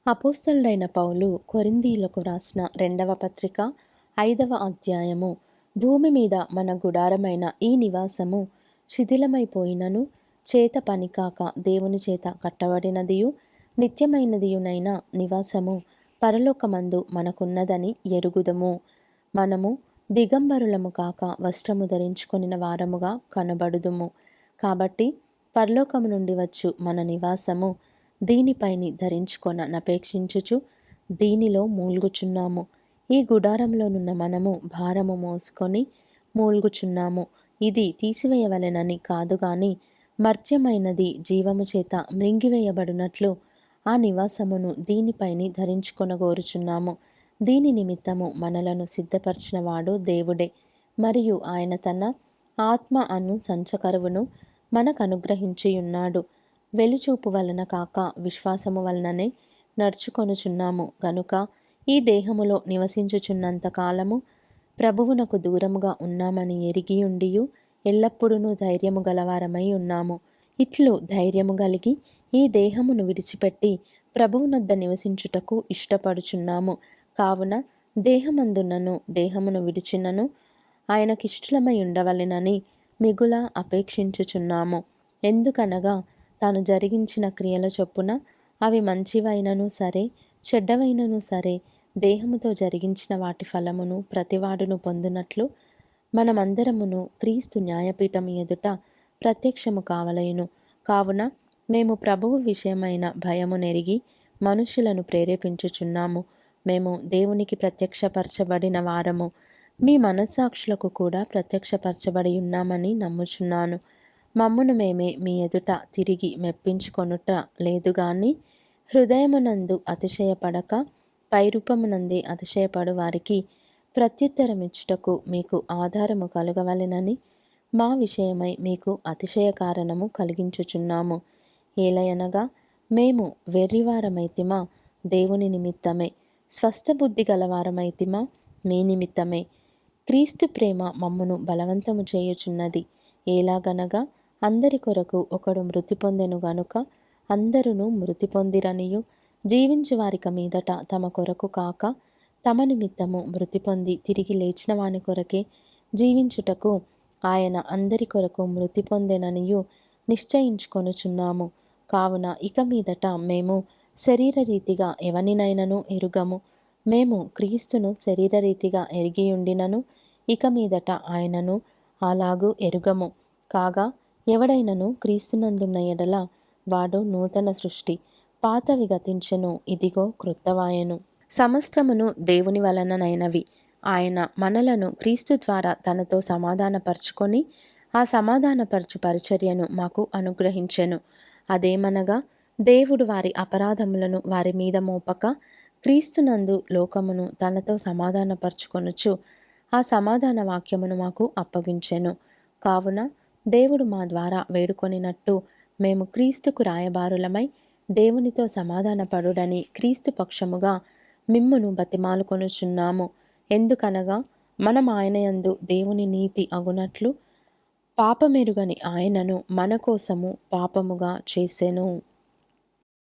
అపోస్తలుడైన పౌలు కొరింథీయులకు వ్రాసిన 2వ పత్రిక 5వ అధ్యాయము. భూమి మీద మన గుడారమైన ఈ నివాసము శిథిలమైపోయినను చేత పనికాక దేవుని చేత కట్టబడినదియు నిత్యమైనదియునైన నివాసము పరలోకమందు మనకున్నదని ఎరుగుదము. మనము దిగంబరులము కాక వస్త్రము ధరించుకొనిన వారముగా కనబడుదుము. కాబట్టి పరలోకము నుండి వచ్చు మన నివాసము దీనిపైని ధరించుకొననపేక్షించుచు దీనిలో మూల్గుచున్నాము. ఈ గుడారంలోనున్న మనము భారము మోసుకొని మూల్గుచున్నాము. ఇది తీసివేయవలెనని కాదు గాని మర్త్యమైనది జీవము చేత మృంగివేయబడినట్లు ఆ నివాసమును దీనిపైని ధరించుకొనగోరుచున్నాము. దీని నిమిత్తము మనలను సిద్ధపరిచిన వాడు దేవుడే. మరియు ఆయన తన ఆత్మ అను సంచకరువును మనకు అనుగ్రహించియున్నాడు. వెలుచూపు వలన కాక విశ్వాసము వలననే నడుచుకొనుచున్నాము గనుక ఈ దేహములో నివసించుచున్నంత కాలము ప్రభువునకు దూరముగా ఉన్నామని ఎరిగియుండియు ఎల్లప్పుడూ ధైర్యము గలవారమై ఉన్నాము. ఇట్లు ధైర్యము కలిగి ఈ దేహమును విడిచిపెట్టి ప్రభువునొద్ద నివసించుటకు ఇష్టపడుచున్నాము. కావున దేహమందున్నను దేహమును విడిచినను ఆయనకిష్టలమై ఉండవలెనని మిగుల అపేక్షించుచున్నాము. ఎందుకనగా తాను జరిగించిన క్రియల చొప్పున అవి మంచివైనను సరే చెడ్డవైనను సరే దేహముతో జరిగించిన వాటి ఫలమును ప్రతివాడును పొందునట్లు మనమందరమును క్రీస్తు న్యాయపీఠం ఎదుట ప్రత్యక్షము కావలయును. కావున మేము ప్రభువు విషయమైన భయము నెరిగి మనుషులను ప్రేరేపించుచున్నాము. మేము దేవునికి ప్రత్యక్షపరచబడిన వారము, మీ మనస్సాక్షులకు కూడా ప్రత్యక్షపరచబడి ఉన్నామని నమ్ముచున్నాను. మమ్మును మేమే మీ ఎదుట తిరిగి మెప్పించుకొనుట లేదు గాని హృదయమునందు అతిశయపడక పైరూపమునందే అతిశయపడు వారికి ప్రత్యుత్తరమిచ్చుటకు మీకు ఆధారము కలుగవలెనని మా విషయమై మీకు అతిశయ కారణము కలిగించుచున్నాము. ఏలయనగా మేము వెర్రివారమైతిమా దేవుని నిమిత్తమే, స్వస్థబుద్ధి గలవారమైతిమా మీ నిమిత్తమే. క్రీస్తు ప్రేమ మమ్మును బలవంతము చేయుచున్నది. ఎలాగనగా అందరి కొరకు ఒకడు మృతి పొందెను గనుక అందరును మృతి పొందిరనియు జీవించు వారిక మీదట తమ కొరకు కాక తమ నిమిత్తము మృతి పొంది తిరిగి లేచిన వాని కొరకే జీవించుటకు ఆయన అందరి కొరకు మృతి పొందెననియు నిశ్చయించుకొనుచున్నాము. కావున ఇక మీదట మేము శరీరరీతిగా ఎవనినైనను ఎరుగము. మేము క్రీస్తును శరీరరీతిగా ఎరిగియుండినను ఇక మీదట ఆయనను అలాగూ ఎరుగము. కాగా ఎవడైనను క్రీస్తునందున్న ఎడల వాడు నూతన సృష్టి, పాతవి గతించెను, ఇదిగో క్రొత్తవాయెను. సమస్తమును దేవుని వలననైనవి. ఆయన మనలను క్రీస్తు ద్వారా తనతో సమాధానపరచుకొని ఆ సమాధానపరచు పరిచర్యను మాకు అనుగ్రహించెను. అదేమనగా దేవుడు వారి అపరాధములను వారి మీద మోపక క్రీస్తునందు లోకమును తనతో సమాధానపరచుకొనుచు ఆ సమాధాన వాక్యమును మాకు అప్పగించెను. కావున దేవుడు మా ద్వారా వేడుకొనినట్టు మేము క్రీస్తుకు రాయబారులమై దేవునితో సమాధానపడుడని క్రీస్తు పక్షముగా మిమ్మును బతిమాలుకొనుచున్నాము. ఎందుకనగా మనం ఆయన యందు దేవుని నీతి అగునట్లు పాపమెరుగని ఆయనను మన కోసము పాపముగా చేసెను.